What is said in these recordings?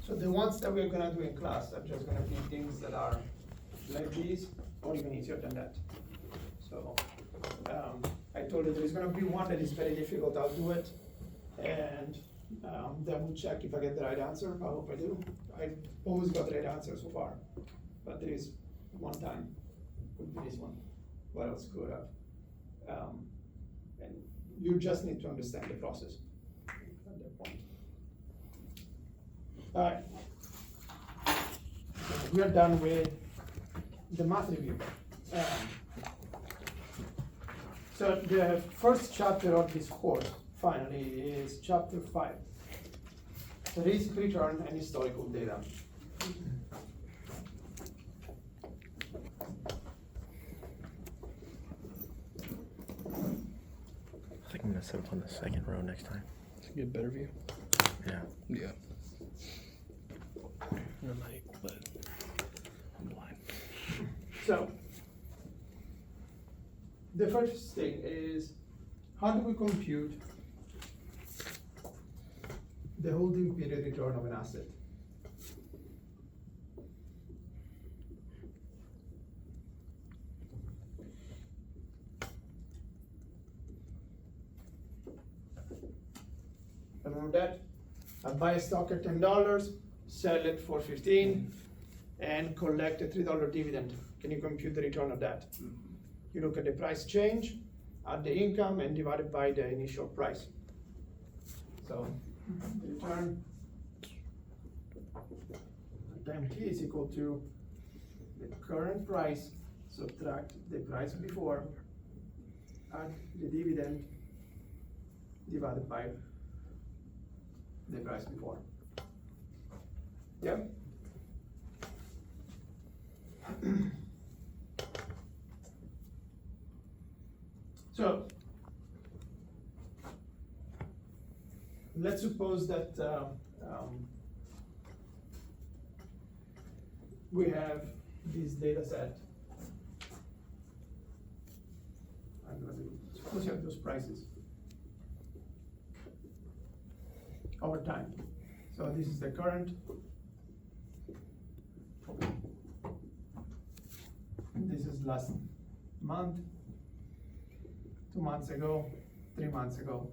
So the ones that we're gonna do in class are just gonna be things that are like these, or even easier than that. So, I told you there's gonna be one that is very difficult, I'll do it, and, then we'll check if I get the right answer, I hope I do. I always got the right answer so far, but there is one time, would be this one, what else could have. And you just need to understand the process at that point. All right. We are done with the math review. So the first chapter of this course, finally, is chapter 5. Risk, return, and historical data. I think I'm gonna sit up on the second row next time. To get a better view. Yeah. Yeah. I might, but I'm blind. So, the first thing is, how do we compute the holding period return of an asset? Remember that? I buy a stock at $10, sell it for 15, and collect a $3 dividend. Can you compute the return of that? You look at the price change, add the income, and divide it by the initial price. So, the return times T is equal to the current price, subtract the price before, add the dividend, divided by the price before. Yeah? So, let's suppose that we have this data set. Suppose you have those prices over time. So this is the current. This is last month, 2 months ago, 3 months ago.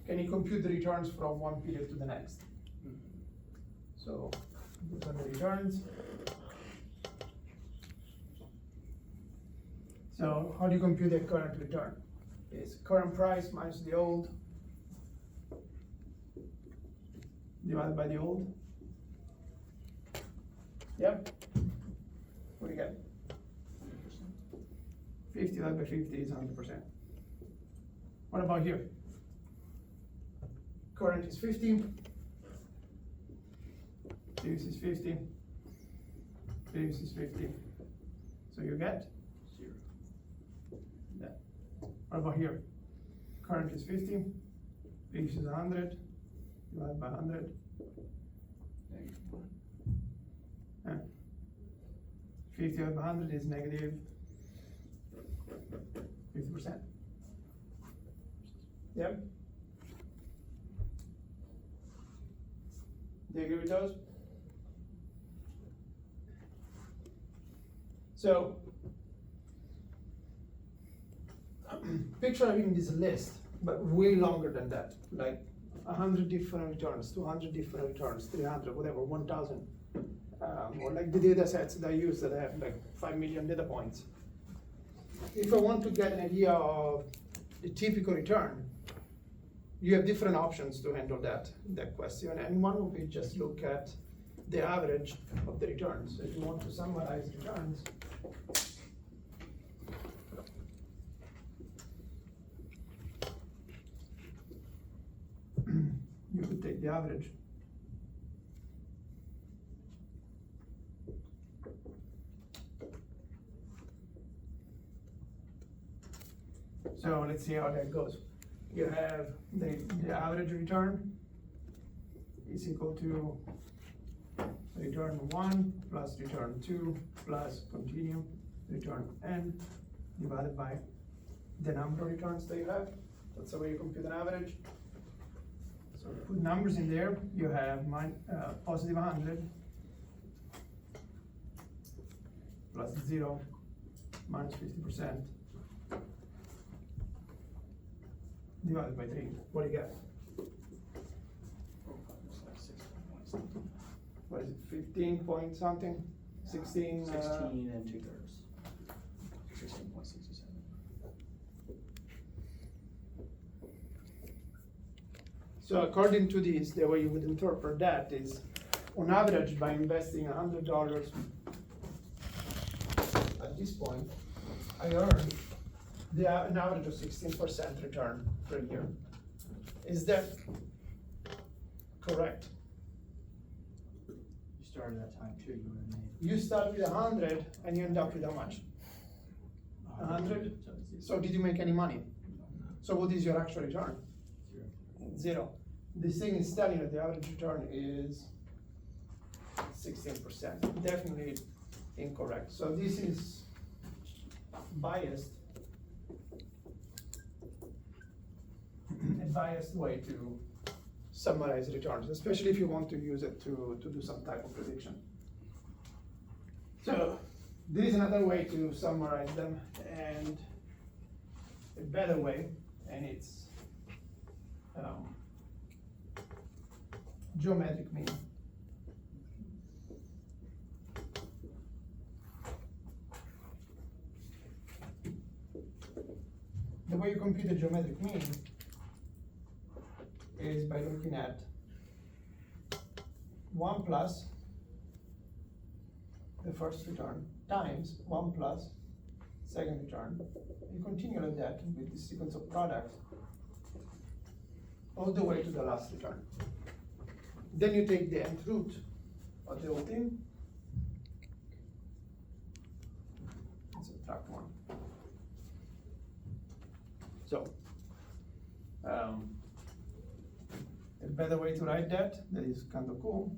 Can you compute the returns from one period to the next? So, these are the returns. So, how do you compute the current return? It's current price minus the old, divided by the old. Yep. What do you get? 50 divided by 50 is 100%. What about here? Current is 50. Previous is 50. Previous is 50. So you get 0. Yeah. What about here? Current is 50. Previous is 100. Divided by 100. Yeah. 50 divided by 100 is negative 50%. Yep. Do you agree with those? So, picture having this list, but way longer than that, like 100 different returns, 200 different returns, 300, whatever, 1,000. Or like the data sets that I use that have like 5 million data points. If I want to get an idea of the typical return, you have different options to handle that question, and one would be just look at the average of the returns. So if you want to summarize returns, you could take the average. So let's see how that goes. you have the average return is equal to return 1 plus return 2 plus continue return n divided by the number of returns that you have. That's the way you compute an average. So put numbers in there. You have positive 100 plus 0 minus 50% divided by 3. What do you get? What is it, 15 point something? 16? 16 and 2/3. 16.67. So according to this, the way you would interpret that is, on average, by investing $100 at this point, I earn an average of 16% return per year. Is that correct? You started that time too, you would have made. You start with 100 and you end up with how much? 100? So did you make any money? So what is your actual return? 0. This thing is telling you the average return is 16%. Definitely incorrect. So this is biased. A biased way to summarize returns, especially if you want to use it to do some type of prediction. So there is another way to summarize them, and a better way, and it's geometric mean. The way you compute a geometric mean is by looking at 1 plus the first return times 1 plus second return. You continue like that with the sequence of products all the way to the last return. Then you take the nth root of the whole thing and subtract 1. So, a better way to write that is kind of cool,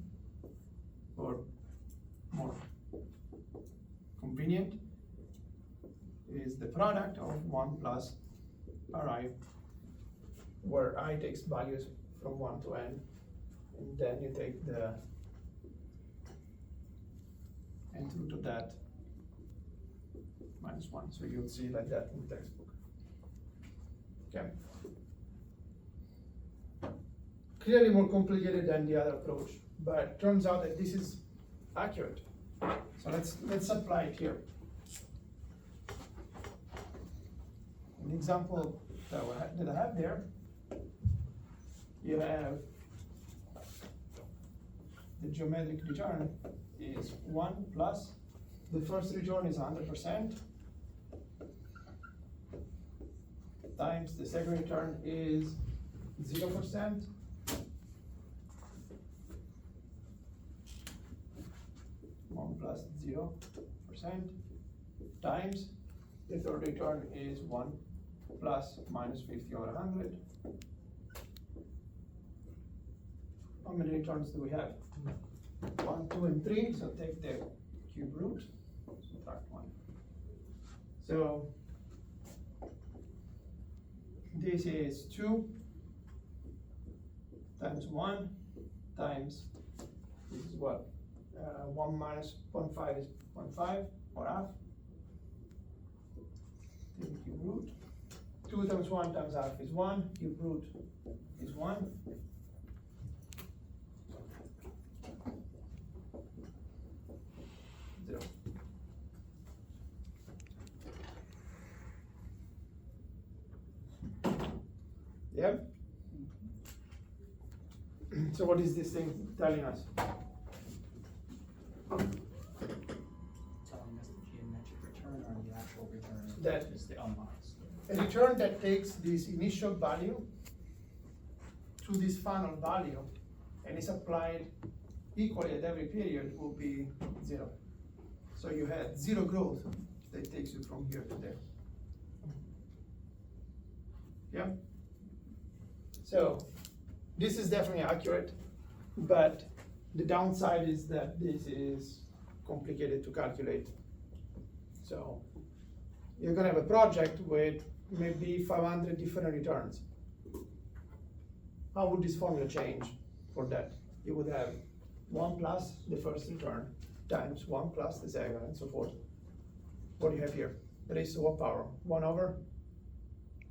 or more convenient, is the product of 1 plus Ri, where I takes values from 1 to n, and then you take the nth root of that minus 1. So you'll see like that in the textbook. Okay. Clearly more complicated than the other approach, but turns out that this is accurate. So let's apply it here. An example that I have there, you have the geometric return is 1 plus, the first return is 100%, times the second return is 0%, plus 0%, times the third return is 1 plus minus 50 over 100. How many returns do we have? 1, 2, and 3, so take the cube root, subtract 1. So this is 2 times 1 times, this is what? 1 minus 0.5 is 0.5, or half. Take the cube root. 2 times 1 times half is 1, cube root is 1. Zero. Yep. So what is this thing telling us? Telling us the geometric return or the actual return That is the unbiased. A return that takes this initial value to this final value and is applied equally at every period will be 0. So you had 0 growth that takes you from here to there. Yeah? So this is definitely accurate, but the downside is that this is complicated to calculate. So you're gonna have a project with maybe 500 different returns. How would this formula change for that? You would have 1 plus the first return times 1 plus the second and so forth. What do you have here? Raised to what power? 1 over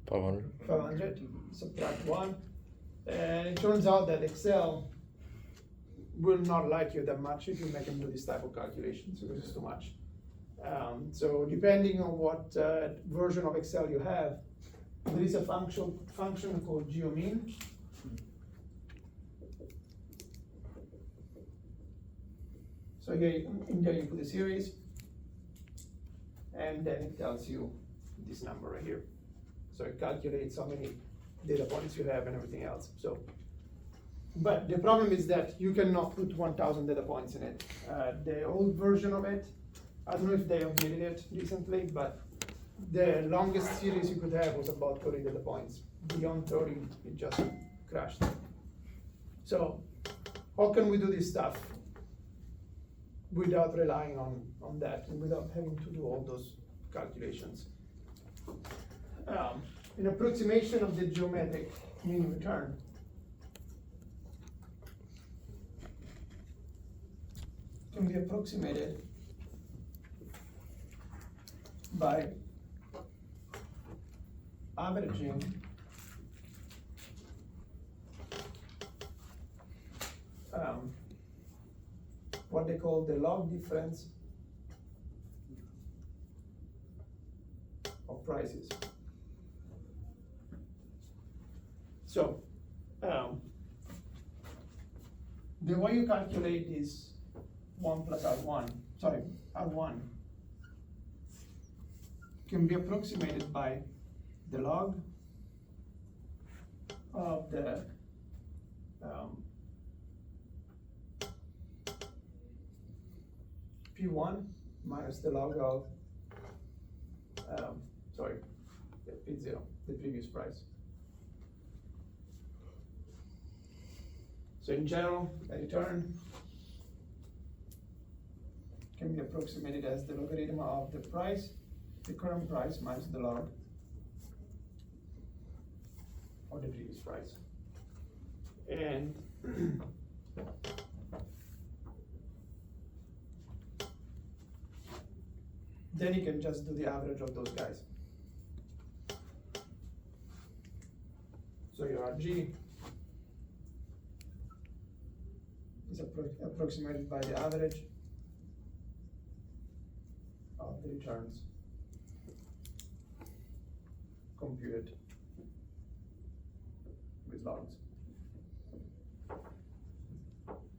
500. 500, subtract 1. And it turns out that Excel will not like you that much if you make them do this type of calculations because it's too much. So depending on what version of Excel you have, there is a function called geomean. So here in there you put a series, and then it tells you this number right here. So it calculates how many data points you have and everything else. So, but the problem is that you cannot put 1,000 data points in it. The old version of it, I don't know if they updated it recently, but the longest series you could have was about 30 data points. Beyond 30, it just crashed. So, how can we do this stuff without relying on that and without having to do all those calculations? An approximation of the geometric mean return can be approximated by averaging what they call the log difference of prices. So, the way you calculate this 1 plus R1 can be approximated by the log of the P1 minus the log of, P0, the previous price. So in general, a return can be approximated as the logarithm of the price, the current price minus the log of the previous price. And then you can just do the average of those guys. So your RG is approximated by the average of the returns computed with logs.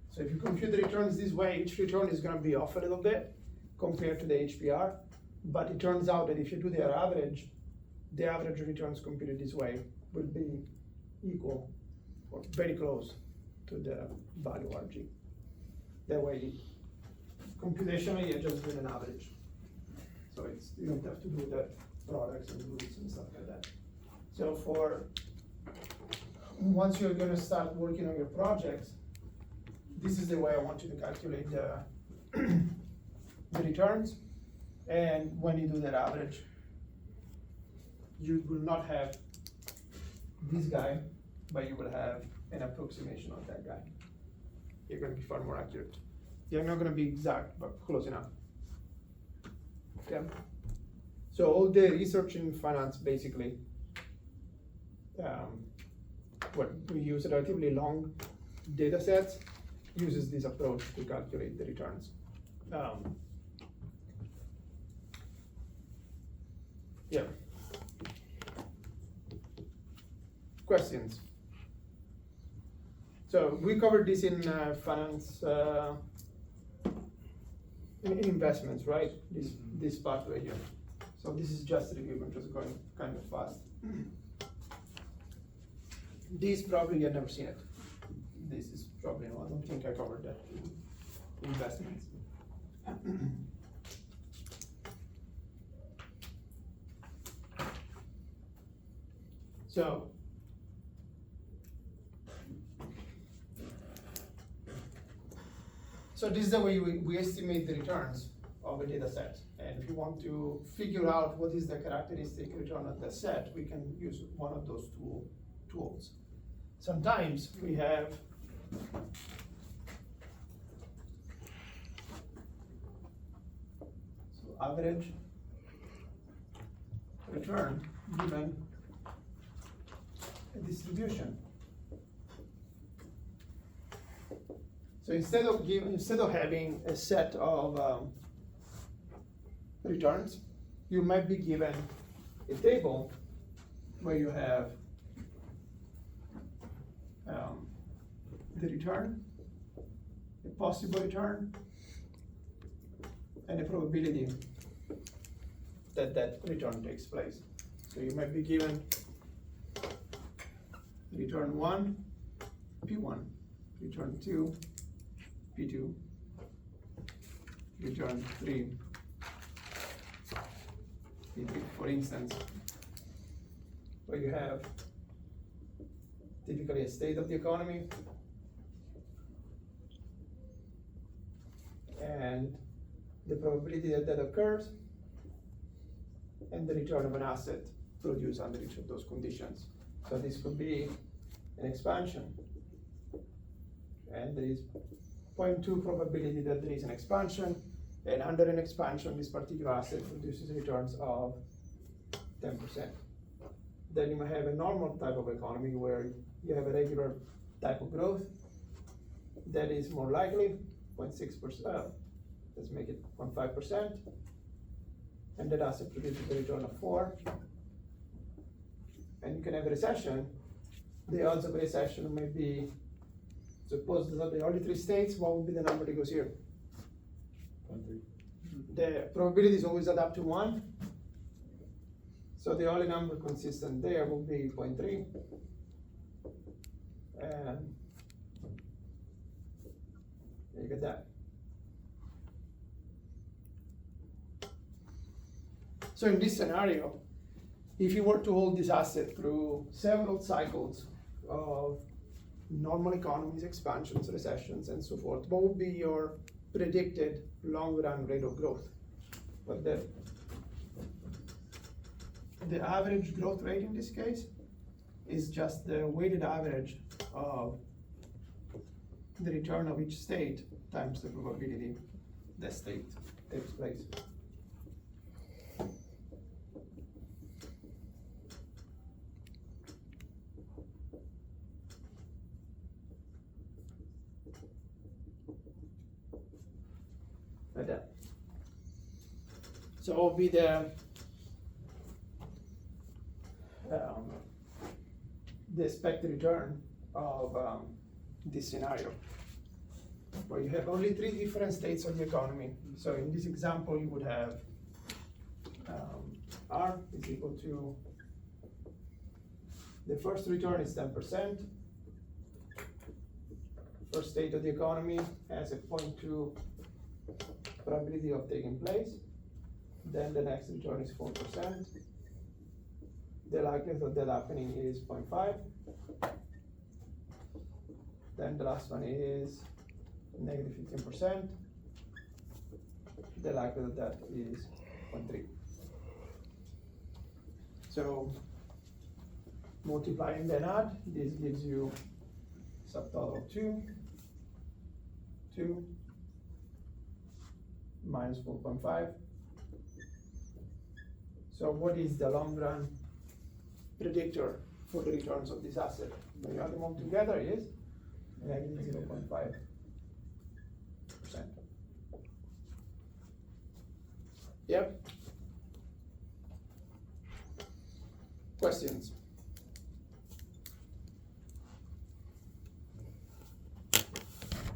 So if you compute the returns this way, each return is going to be off a little bit compared to the HPR, but it turns out that if you do their average, the average returns computed this way will be equal or very close to the value RG. That way, computationally, you're just doing an average. So you don't have to do the products and groups and stuff like that. So once you're gonna start working on your projects, this is the way I want you to calculate the returns. And when you do that average, you will not have this guy, but you will have an approximation of that guy. You're gonna be far more accurate. You're not gonna be exact, but close enough. Okay? So all the research in finance basically, we use relatively long data sets, uses this approach to calculate the returns. Yeah. Questions? So we covered this in finance, in investments, right? This part right here. So this is just a review, I'm just going kind of fast. This probably you've never seen it. This is probably, I don't think I covered that in investments. So So this is the way we estimate the returns of a data set. And if you want to figure out what is the characteristic return of the set, we can use one of those tools. Sometimes we have average return given a distribution. So instead of having a set of returns, you might be given a table where you have the return, a possible return, and a probability that that return takes place. So you might be given return 1, P1, return 2, P2, return 3, P3, for instance, where you have typically a state of the economy and the probability that that occurs and the return of an asset produced under each of those conditions. So this could be an expansion, and there is 0.2 probability that there is an expansion, and under an expansion, this particular asset produces returns of 10%. Then you might have a normal type of economy where you have a regular type of growth that is more likely, 0.6%, let's make it 0.5%, and that asset produces a return of 4. And you can have a recession. The odds of a recession may be, suppose those are the only 3 states, what would be the number that goes here? 0.3. The probability is always add up to 1. So the only number consistent there will be 0.3. And you get that. So in this scenario, if you were to hold this asset through several cycles of normal economies, expansions, recessions, and so forth, what would be your predicted long-run rate of growth? But the average growth rate in this case is just the weighted average of the return of each state times the probability that state takes place. Like that. So it will be the expected return of this scenario, where you have only 3 different states of the economy. So in this example, you would have R is equal to, the first return is 10%. First state of the economy has a 0.2 probability of taking place. Then the next return is 4%. The likelihood of that happening is 0.5. Then the last one is negative 15%. The likelihood of that is 0.3. So multiply and then add, this gives you subtotal of 2 minus 4.5. So what is the long run predictor for the returns of this asset? When you add them all together is negative 0.5%. Yep. Questions?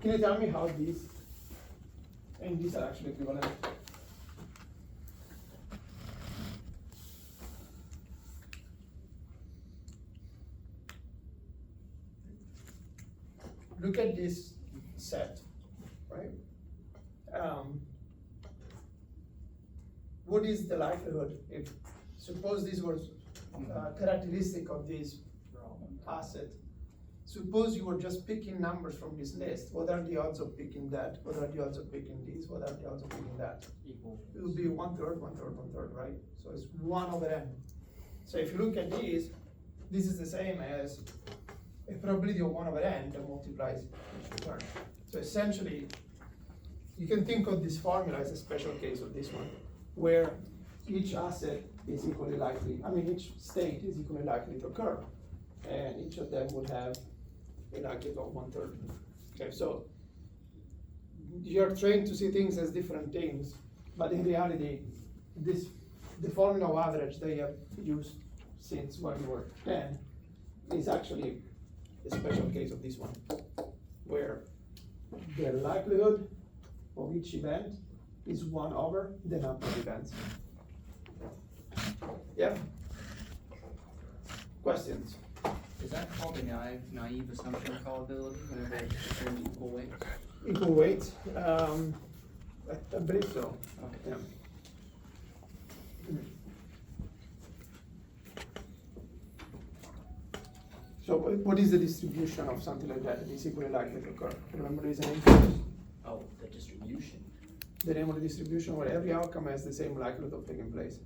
Can you tell me how these and these are actually equivalent? Look at this set, right? What is the likelihood if, suppose this was characteristic of this asset, suppose you were just picking numbers from this list, what are the odds of picking that? What are the odds of picking this? What are the odds of picking that? Equal. It would be 1/3, 1/3, 1/3, right? So it's 1/n. So if you look at this is the same as a probability of 1/n that multiplies each return. So essentially, you can think of this formula as a special case of this one, where each asset is equally likely, each state is equally likely to occur, and each of them would have a likelihood of 1/3. Okay, so you're trained to see things as different things, but in reality, the formula of average that you have used since when you were 10 is actually a special case of this one, where the likelihood of each event is 1 over the number of events. Yeah? Questions? Is that called a naive assumption probability whenever they're in equal weights? Equal weights? I believe so. Okay. Yeah. So what is the distribution of something like that? It is equally likely to occur. Remember, there is an name. Oh, the distribution. The name of the distribution where every outcome has the same likelihood of taking place.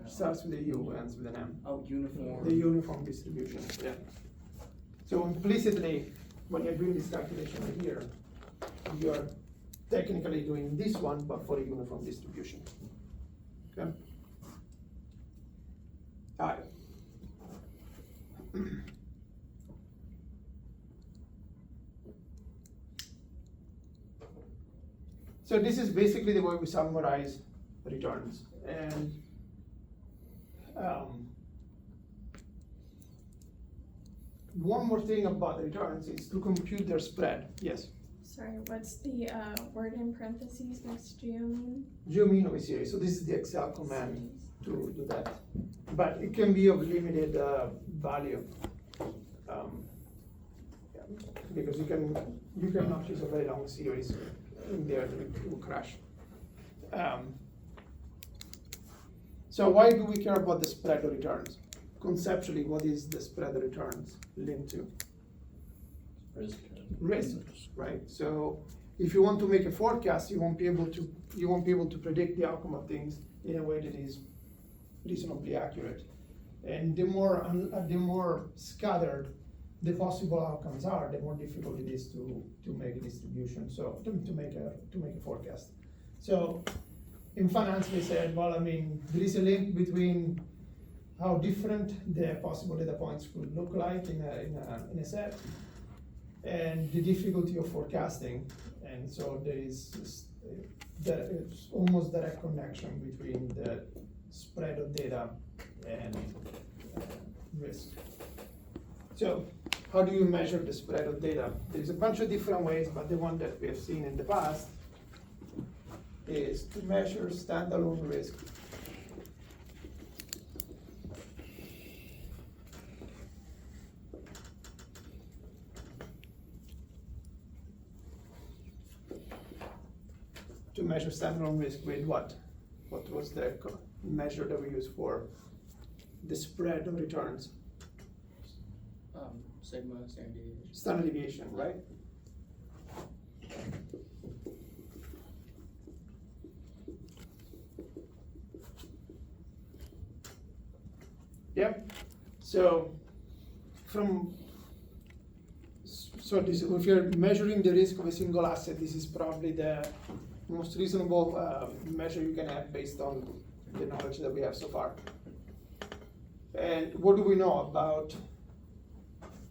Starts with a U, ends with an M. Oh, uniform. The uniform distribution, yeah. So implicitly, when you're doing this calculation right here, you're technically doing this one, but for a uniform distribution. Okay? All right. So this is basically the way we summarize returns. And one more thing about returns is to compute their spread. Yes? Sorry, what's the word in parentheses next to geomean? Geomean over here. So this is the Excel command to do that. But it can be of limited value. Because you cannot use a very long series in there, it will crash. So why do we care about the spread of returns? Conceptually, what is the spread of returns linked to? Risk, right? So if you want to make a forecast, you won't be able to predict the outcome of things in a way that is reasonably accurate. And the more scattered the possible outcomes are, the more difficult it is to make a distribution. So to make a forecast. So in finance, we said, well, there is a link between how different the possible data points could look like in a set, and the difficulty of forecasting. And so there is it's almost direct connection between the spread of data and risk. So how do you measure the spread of data? There's a bunch of different ways, but the one that we have seen in the past is to measure standalone risk. To measure standalone risk with what? What was the measure that we used for the spread of returns? Sigma, standard deviation. Standard deviation, right? Yep. So this, if you're measuring the risk of a single asset, this is probably the most reasonable measure you can have based on the knowledge that we have so far. And what do we know about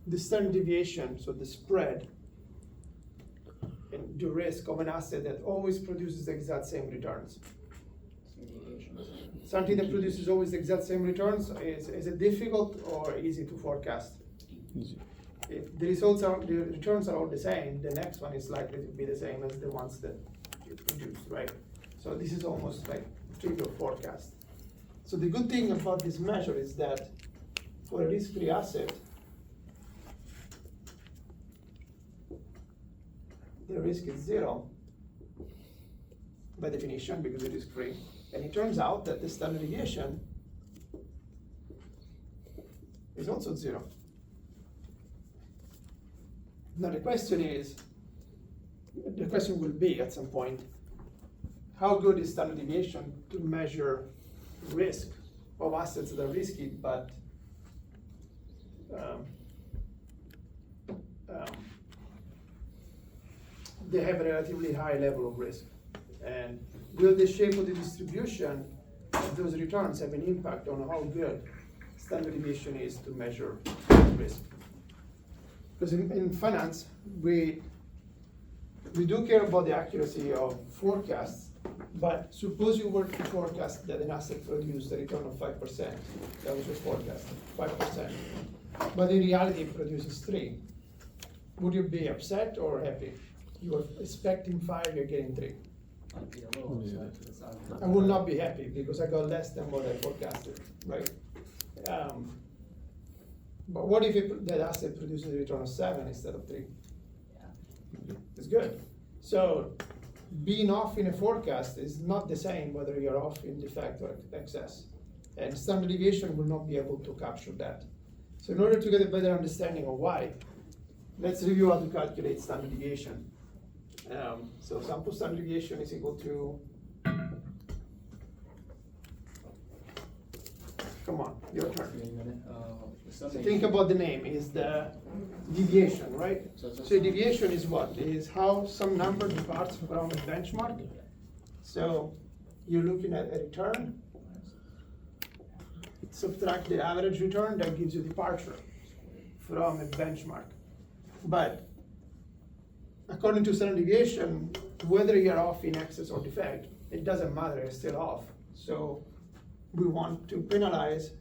the standard deviation, so the spread and the risk of an asset that always produces the exact same returns? Something that produces always the exact same returns, is it difficult or easy to forecast? Easy. If the returns are all the same, the next one is likely to be the same as the ones that you produced, right? So this is almost like trivial forecast. So the good thing about this measure is that for a risk-free asset, the risk is 0 by definition because it is free. And it turns out that the standard deviation is also 0. Now the question will be at some point, how good is standard deviation to measure risk of assets that are risky, but they have a relatively high level of risk? And will the shape of the distribution of those returns have an impact on how good standard deviation is to measure risk? Because in finance, we do care about the accuracy of forecasts, but suppose you were to forecast that an asset produced a return of 5%, that was your forecast, 5%, but in reality it produces 3. Would you be upset or happy? You were expecting 5, you're getting 3. I'd be a little upset, 'cause it's not. I would not be happy because I got less than what I forecasted, right? But what if that asset produces a return of 7 instead of 3? Yeah. It's good. So being off in a forecast is not the same whether you're off in defect or excess. And standard deviation will not be able to capture that. So in order to get a better understanding of why, let's review how to calculate standard deviation. So sample standard deviation is equal to, come on, your turn. Wait a minute, So something. think about the name, is the deviation, right? So it's a- So deviation is what? Is how some number departs from a benchmark. So you're looking at a return, subtract the average return, that gives you departure from a benchmark. But according to standard deviation, whether you're off in excess or defect, it doesn't matter, it's still off. So we want to penalize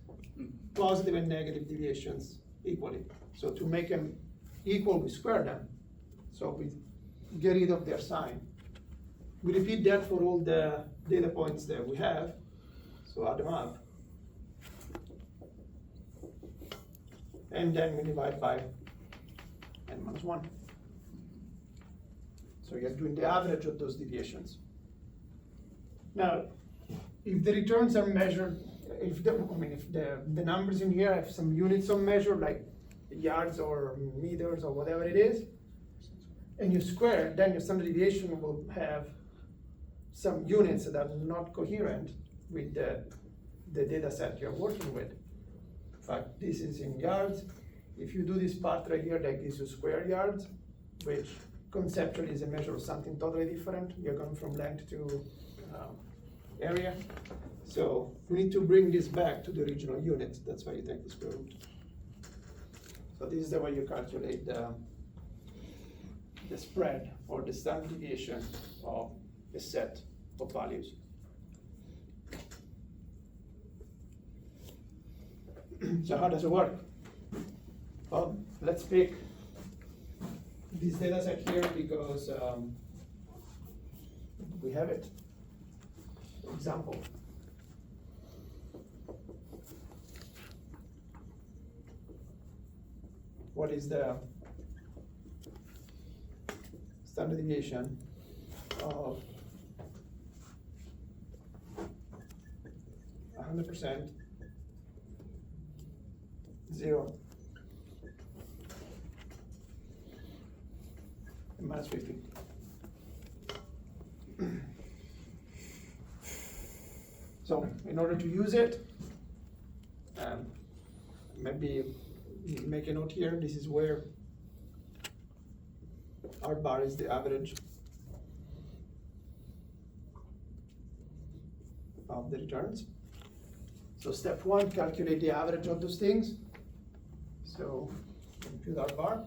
positive and negative deviations equally. So to make them equal, we square them. So we get rid of their sign. We repeat that for all the data points that we have. So add them up. And then we divide by n-1. So you're doing the average of those deviations. Now, if the returns are measured, if the numbers in here have some units of measure, like yards or meters or whatever it is, and you square, then your standard deviation will have some units that are not coherent with the data set you're working with. In fact, this is in yards. If you do this part right here, that gives you square yards, which conceptually is a measure of something totally different. You're going from length to area. So we need to bring this back to the original units. That's why you take the square root. So this is the way you calculate the spread or the standard deviation of a set of values. So how does it work? Well, let's pick this data set here because we have it. Example. What is the standard deviation of 100%, 0, and minus 50? So in order to use it, maybe make a note here. This is where R bar is the average of the returns. So step 1, calculate the average of those things. So compute R bar,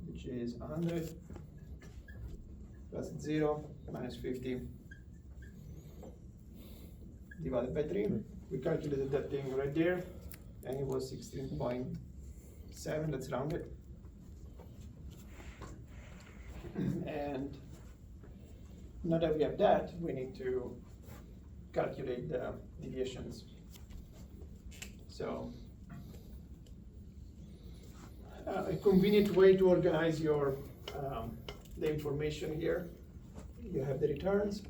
which is 100 plus 0 minus 50 divided by 3. We calculated that thing right there, and it was 16.7, let's round it. And now that we have that, we need to calculate the deviations. So a convenient way to organize your the information here, you have the returns,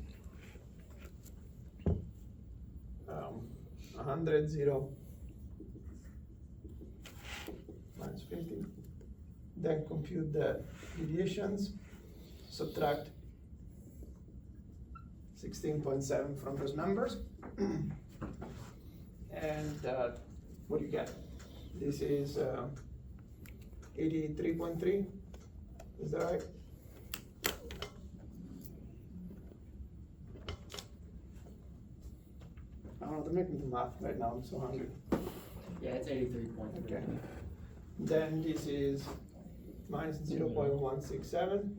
100, 0, minus 50, then compute the deviations, subtract 16.7 from those numbers. And what do you get? This is 83.3, is that right? I don't know, to make me do math right now, I'm so hungry. Yeah, it's 83.3. Okay. Then this is minus 0.167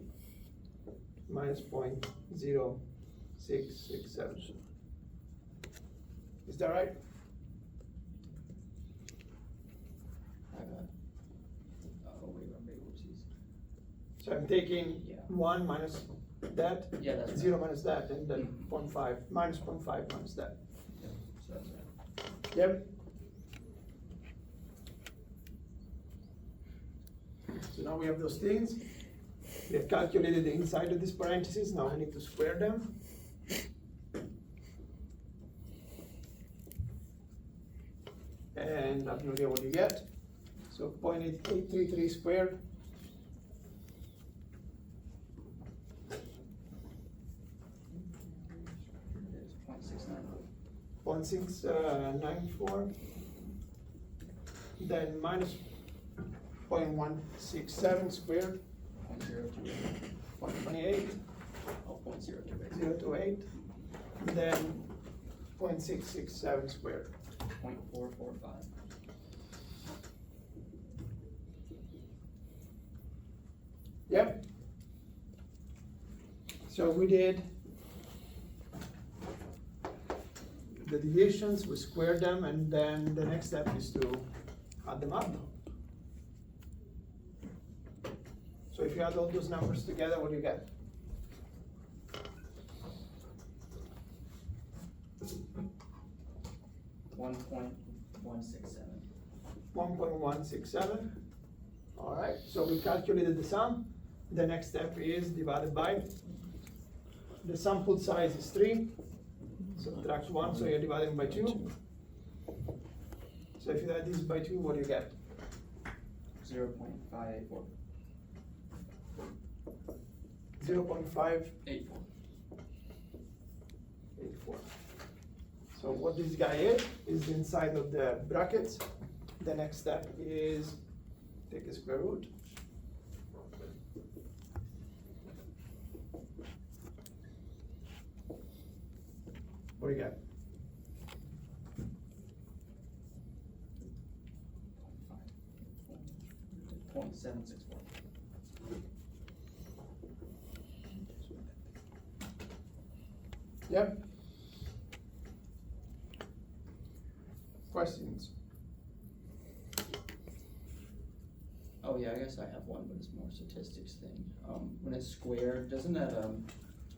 minus 0.0667. Is that right? I got. Oh wait, whoopsies. So I'm taking Yeah. 1 minus that, Yeah, that's 0 right. minus that, and then 0.5, minus 0.5 minus that. Yeah, so that's right. Yep. So now we have those things. We have calculated the inside of these parentheses, now we need to square them. And I'm gonna get what you get. So 0.8833 squared. It's 0.694. 0.694. Then minus 0.167 squared, 0.028. 0.28, Oh, 0.028. 028. Then 0.667 squared. 0.445. Yep. So we did the deviations, we squared them, and then the next step is to add them up. So if you add all those numbers together, what do you get? One point 167. 1.167. All right, so we calculated the sum. The next step is divided by. The sample size is 3. Subtract 1, so you're dividing by 2. So if you divide this by 2, what do you get? 0.584. 0.584. 84. So what this guy is inside of the brackets. The next step is take a square root. What do you get? 0.764. Yep. Questions? Oh yeah, I guess I have one, but it's more statistics thing. When it's squared, doesn't that,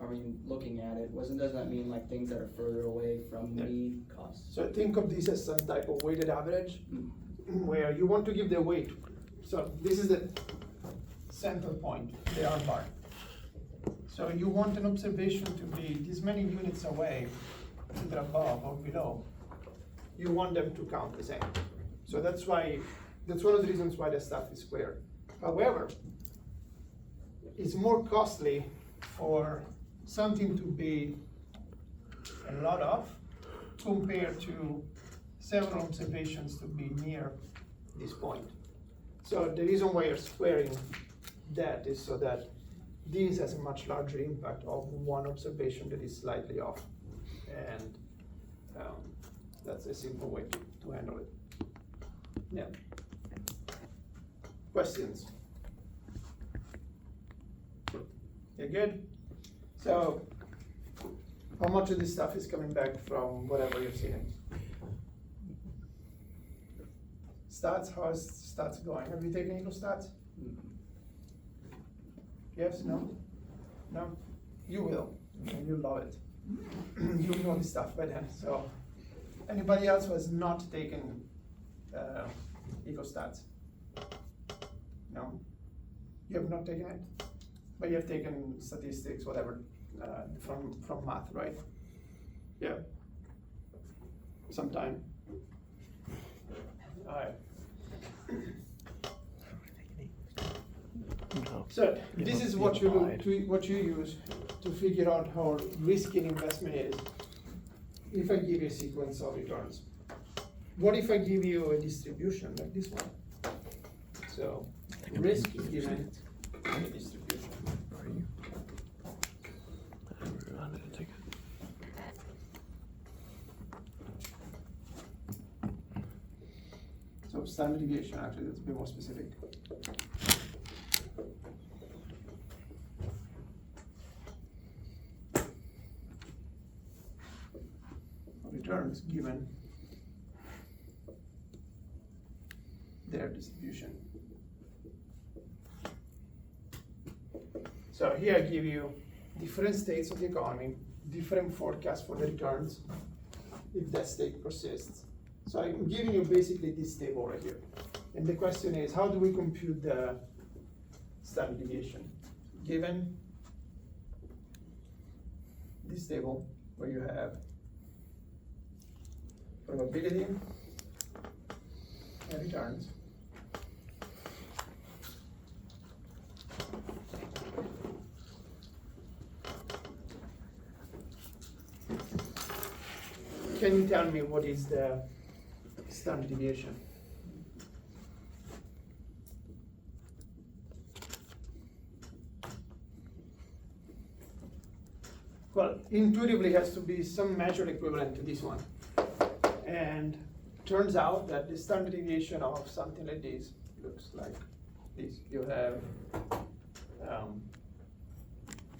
I mean, looking at it, doesn't that mean like things that are further away from Yeah. mean costs? So think of this as some type of weighted average, where you want to give the weight. So this is the center point, the R bar. So you want an observation to be this many units away, either above or below. You want them to count the same. So that's why, that's one of the reasons why the stuff is squared. However, it's more costly for something to be a lot of compared to several observations to be near this point. So the reason why you're squaring that is so that this has a much larger impact of one observation that is slightly off. And that's a simple way to handle it. Yeah. Questions? You good? So, how much of this stuff is coming back from whatever you've seen? Stats, how is stats going? Have you taken Eagle stats? Yes, no? No? You will, and you love it. You know this stuff by then, so. Anybody else who has not taken Eagle stats? No? You have not taken it? But you have taken statistics, whatever, from math, right? Yeah. Sometime. Alright. So You this know, is you what you applied. what you use to figure out how risky an investment is. If I give you a sequence of returns, what if I give you a distribution like this one? So risk is given a distribution. Are you? I never wanted to take it. So standard deviation, actually, let's be more specific. Returns given their distribution. So here I give you different states of the economy, different forecasts for the returns, if that state persists. So I'm giving you basically this table right here. And the question is, how do we compute the standard deviation? Given this table where you have probability and returns. Can you tell me what is the standard deviation? Well, intuitively it has to be some measure equivalent to this one. And turns out that the standard deviation of something like this looks like this. You have,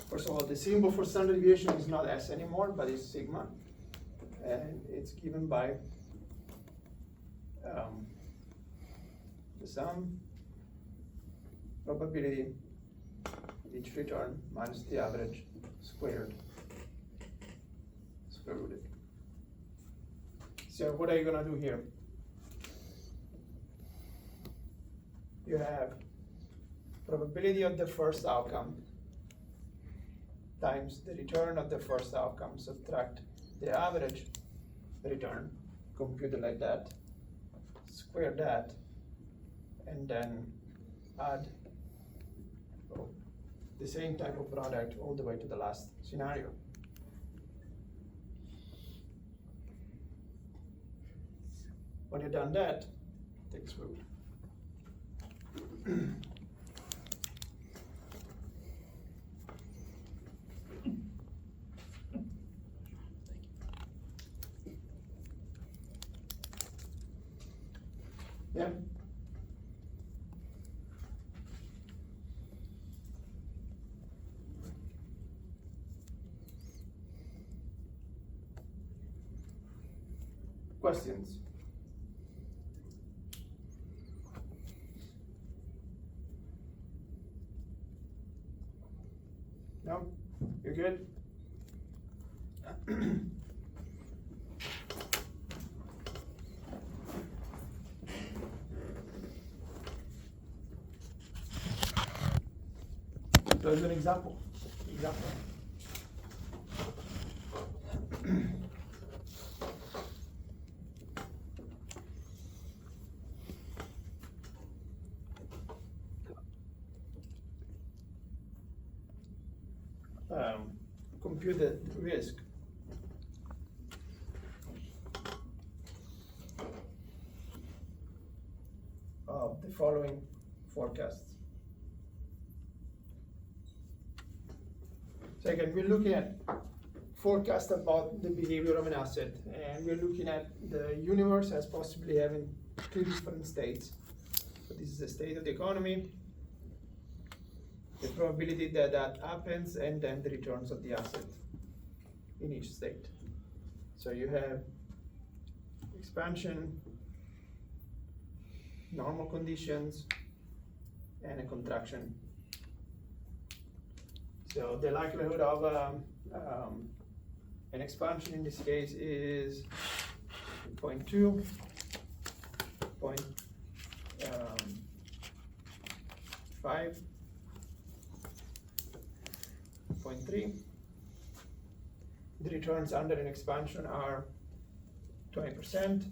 first of all, the symbol for standard deviation is not S anymore, but it's sigma. And it's given by the sum probability each return minus the average squared, square rooted. So what are you gonna do here? You have probability of the first outcome times the return of the first outcome, subtract the average return, compute it like that, square that, and then add the same type of product all the way to the last scenario. When you've done that, takes root. Yeah. Questions? No? You're good? So as an example. Compute the risk of the following forecasts. So again, we're looking at forecast about the behavior of an asset, and we're looking at the universe as possibly having two different states. So this is the state of the economy, the probability that that happens, and then the returns of the asset in each state. So you have expansion, normal conditions, and a contraction. So the likelihood of an expansion in this case is 0.2, 0.5, 0.3. The returns under an expansion are 20%,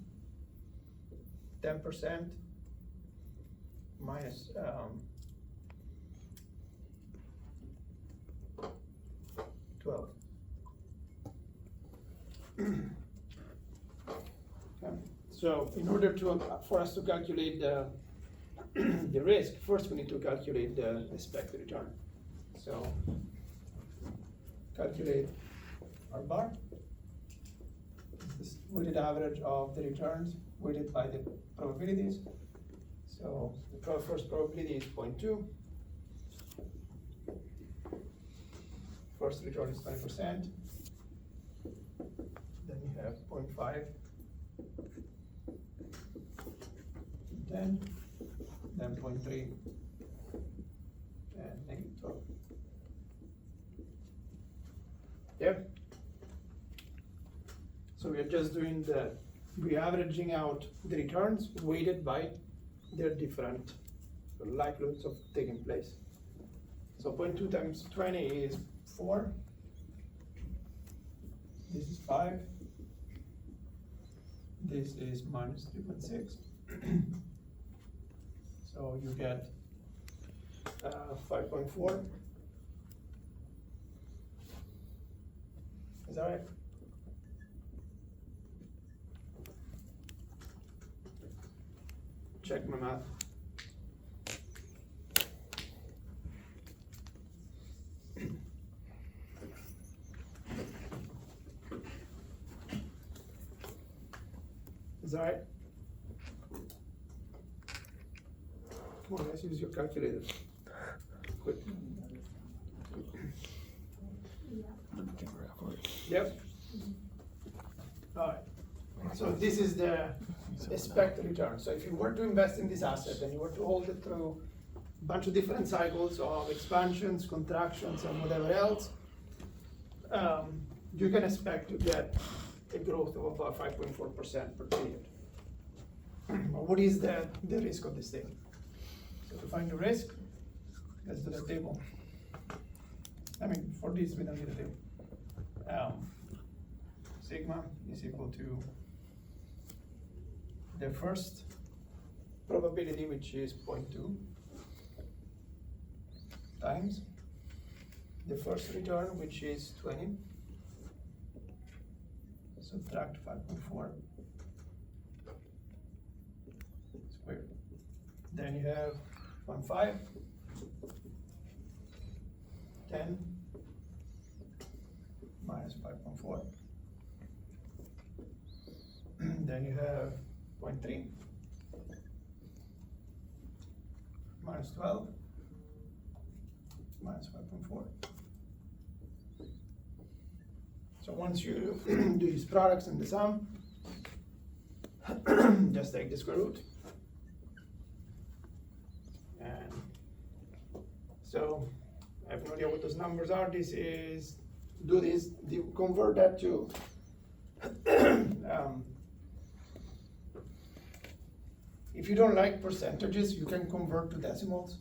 10%, minus So in order for us to calculate the risk, first we need to calculate the expected return. So calculate our bar, this weighted average of the returns weighted by the probabilities. So the first probability is 0.2. First return is 20%. Then you have 0.5, 10, then 0.3, and negative 12. Yeah. So we are just doing we're averaging out the returns weighted by their different likelihoods of taking place. So 0.2 times 20 is 4. This is 5. This is minus 3.6. So you get 5.4. Is that right? Check my math. Is that right? Come on, let's use your calculator. Quick. Yep. Alright. So this is the expected return. So if you were to invest in this asset and you were to hold it through a bunch of different cycles of expansions, contractions, and whatever else, you can expect to get a growth of about 5.4% per period. What is the risk of this thing? So to find the risk, let's do the table. I mean, for this, we don't need a table. Sigma is equal to the first probability, which is 0.2, times the first return, which is 20, subtract 5.4 squared. Then you have 0.5, 10, minus 5.4. Then you have 0.3, minus 12, minus 5.4. So once you do these products and the sum, just take the square root. And so I have no idea what those numbers are. This is, convert that to if you don't like percentages, you can convert to decimals.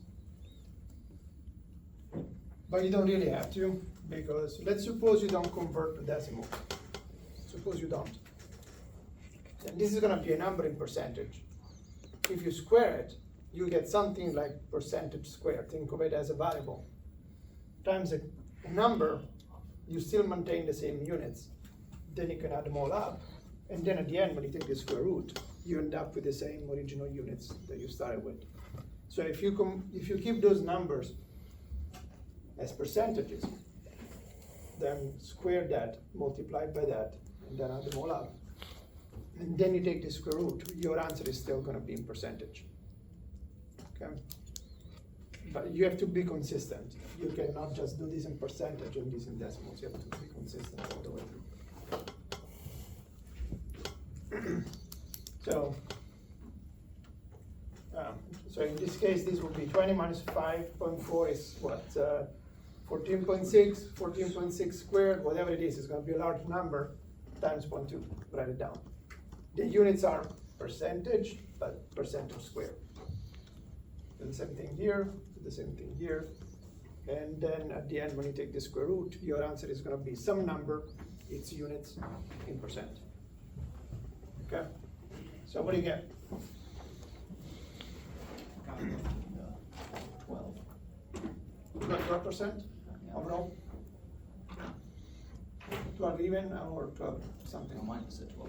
But you don't really have to, because let's suppose you don't convert to decimal. Suppose you don't. And this is gonna be a number in percentage. If you square it, you get something like percentage squared. Think of it as a variable. Times a number, you still maintain the same units. Then you can add them all up. And then at the end, when you take the square root, you end up with the same original units that you started with. So if you keep those numbers as percentages, then square that, multiply by that, and then add them all up. And then you take the square root, your answer is still gonna be in percentage. Okay? But you have to be consistent. You cannot just do this in percentage and this in decimals. You have to be consistent all the way through. So in this case, this would be 20 minus 5.4 is what? 14.6, 14.6 squared, whatever it is, it's gonna be a large number, times 0.2, write it down. The units are percentage, but percentage squared. Do the same thing here, do the same thing here. And then at the end, when you take the square root, your answer is gonna be some number, its units in percent. Okay? So what do you get? 12. You got 12% overall? 12 even or 12 something? No, mine is at 12.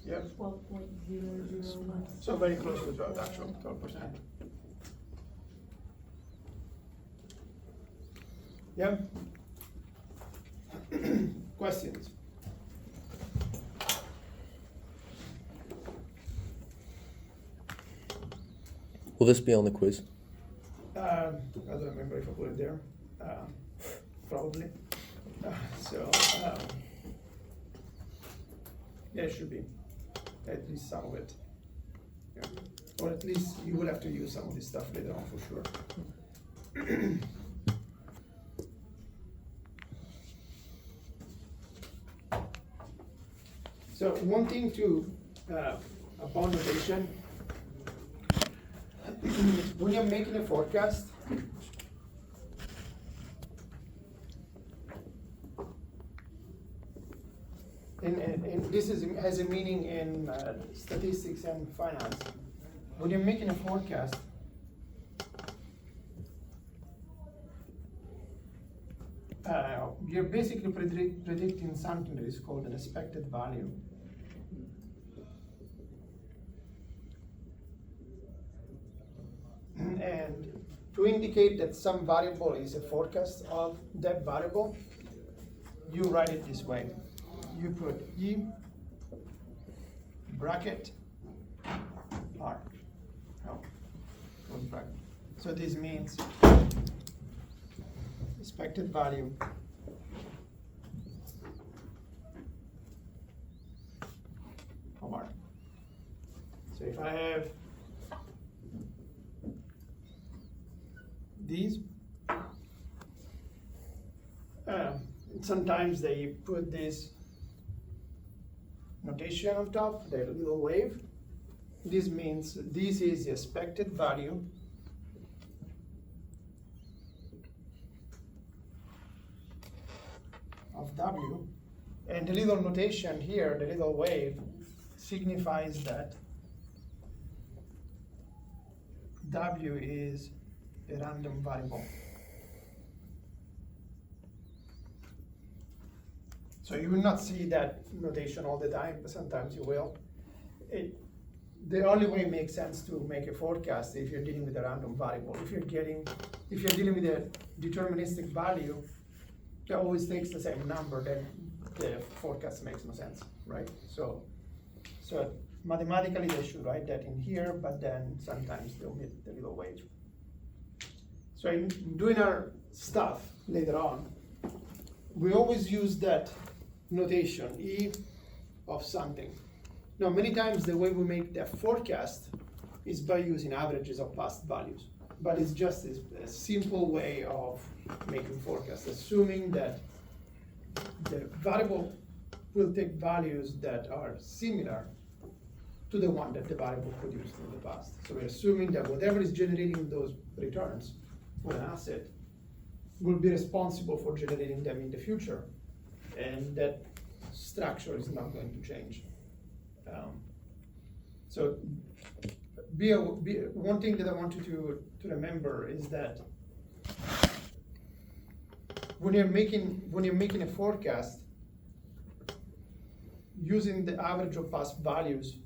Yep, 12.001. so very close to 12, actually, 12%. Yeah? Questions? Will this be on the quiz? I don't remember if I put it there. Probably. So, yeah, it should be. At least some of it. Yeah. Or at least you will have to use some of this stuff later on for sure. So one thing to, upon notation, when you're making a forecast, and this has a meaning in statistics and finance. When you're making a forecast, you're basically predicting something that is called an expected value. And to indicate that some variable is a forecast of that variable, you write it this way. You put E bracket R. Oh, close bracket. So this means expected value of R. So if I have these, sometimes they put this notation on top, the little wave. This means this is the expected value of W, and the little notation here, the little wave, signifies that W is a random variable. So you will not see that notation all the time, but sometimes you will. The only way it makes sense to make a forecast if you're dealing with a random variable. If you're dealing with a deterministic value that always takes the same number, then the forecast makes no sense, right? So mathematically they should write that in here, but then sometimes they'll omit the little wave. So in doing our stuff later on, we always use that notation, E of something. Now, many times the way we make the forecast is by using averages of past values, but it's just a simple way of making forecasts, assuming that the variable will take values that are similar to the one that the variable produced in the past. So we're assuming that whatever is generating those returns for an asset will be responsible for generating them in the future, and that structure is not going to change. So one thing that I want you to remember is that when you're making a forecast, using the average of past values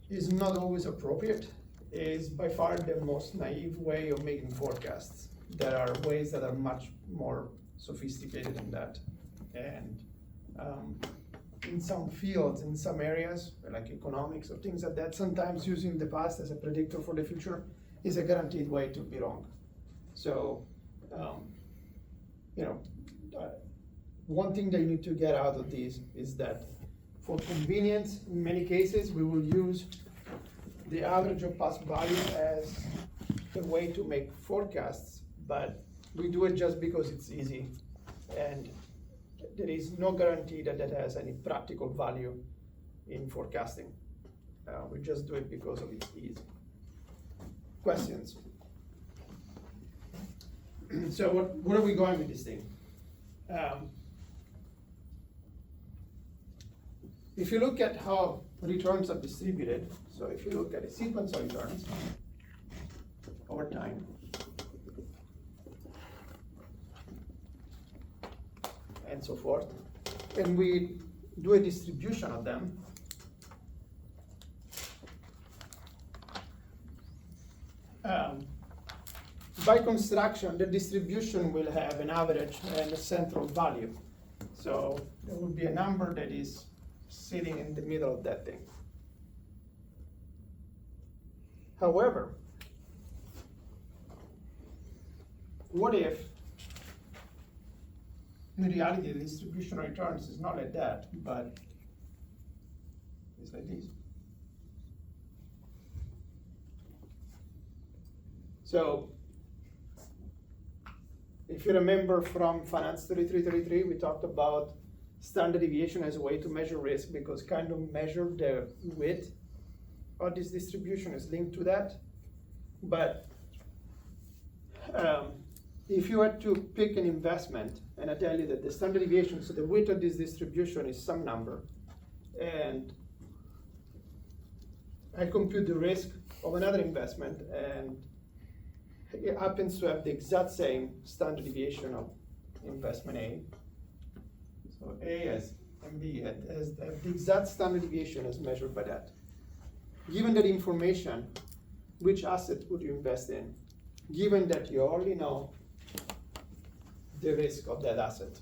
is not always appropriate. Is by far the most naive way of making forecasts. There are ways that are much more sophisticated than that. And in some fields, in some areas, like economics or things like that, sometimes using the past as a predictor for the future is a guaranteed way to be wrong. So, one thing that you need to get out of this is that for convenience, in many cases, we will use the average of past value as the way to make forecasts, but we do it just because it's easy, and there is no guarantee that that has any practical value in forecasting. We just do it because of its ease. Questions? So where are we going with this thing? If you look at how returns are distributed, so if you look at a sequence of returns over time, and so forth, and we do a distribution of them, By construction, the distribution will have an average and a central value. So there will be a number that is sitting in the middle of that thing. However, what if in reality the distribution of returns is not like that, but it's like this? So if you remember from Finance 3333, we talked about standard deviation as a way to measure risk, because kind of measure the width of this distribution is linked to that. But if you had to pick an investment, and I tell you that the standard deviation, so the width of this distribution is some number, and I compute the risk of another investment, and it happens to have the exact same standard deviation of investment A. So A and B has the exact standard deviation as measured by that. Given that information, which asset would you invest in? Given that you already know the risk of that asset,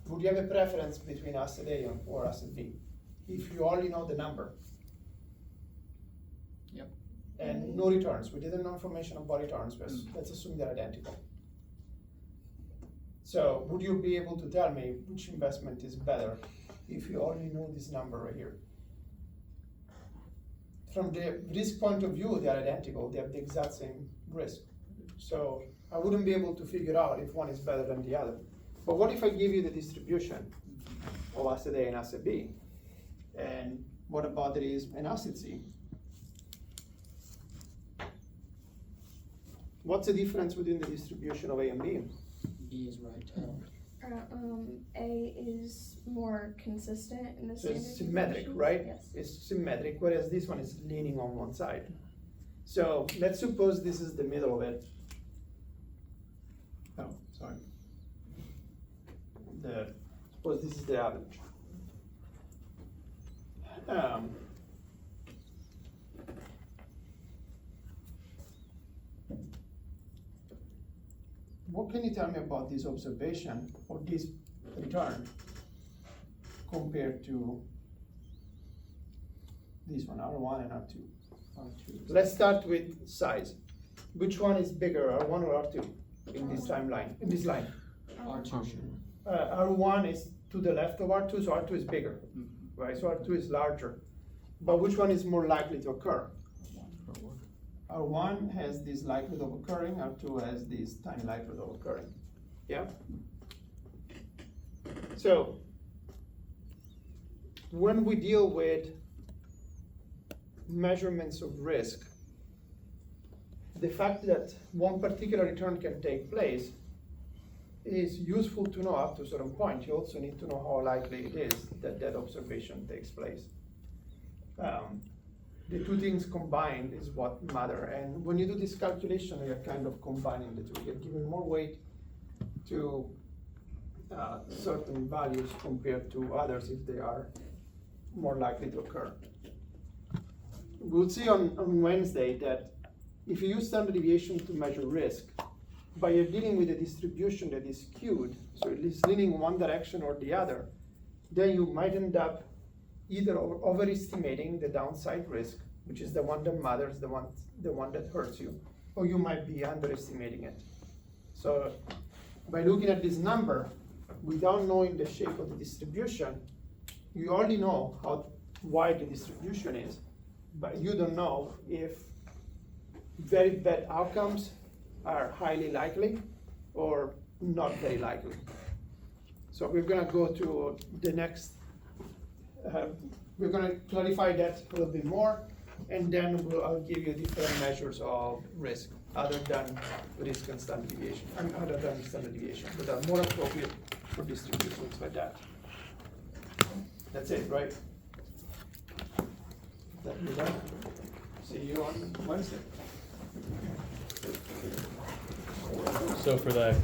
would you have a preference between asset A or asset B? If you already know the number. Yep. And no returns, we didn't know information about returns, but let's assume they're identical. So would you be able to tell me which investment is better if you already know this number right here? From the risk point of view, they are identical, they have the exact same risk. So I wouldn't be able to figure out if one is better than the other. But what if I give you the distribution of asset A and asset B? And what about there is an asset C? What's the difference between the distribution of A and B? B is right tail. A is more consistent in the So standard it's symmetric, deviation. right? Yes. It's symmetric, whereas this one is leaning on one side. So let's suppose this is the middle of it. Oh, sorry. Suppose this is the average. What can you tell me about this observation or this return compared to this one, R1 and R2? Let's start with size. Which one is bigger, R1 or R2 in this timeline, in this line? R2. R1 is to the left of R2, so R2 is bigger, right? So R2 is larger. But which one is more likely to occur? R1 has this likelihood of occurring, R2 has this tiny likelihood of occurring. Yeah? So, when we deal with measurements of risk, the fact that one particular return can take place is useful to know up to a certain point. You also need to know how likely it is that that observation takes place. The two things combined is what matter. And when you do this calculation, you're kind of combining the two. You're giving more weight to certain values compared to others if they are more likely to occur. We'll see on Wednesday that if you use standard deviation to measure risk, but you're dealing with a distribution that is skewed, so it is leaning one direction or the other, then you might end up either overestimating the downside risk, which is the one that matters, the one that hurts you, or you might be underestimating it. So by looking at this number, without knowing the shape of the distribution, you already know how wide the distribution is, but you don't know if very bad outcomes are highly likely or not very likely. So we're gonna go to the next, we're gonna clarify that a little bit more, and then I'll give you different measures of risk other than risk and standard deviation, and other than standard deviation, that are more appropriate for distributions like that. That's it, right? That be done. See you on Wednesday. So for that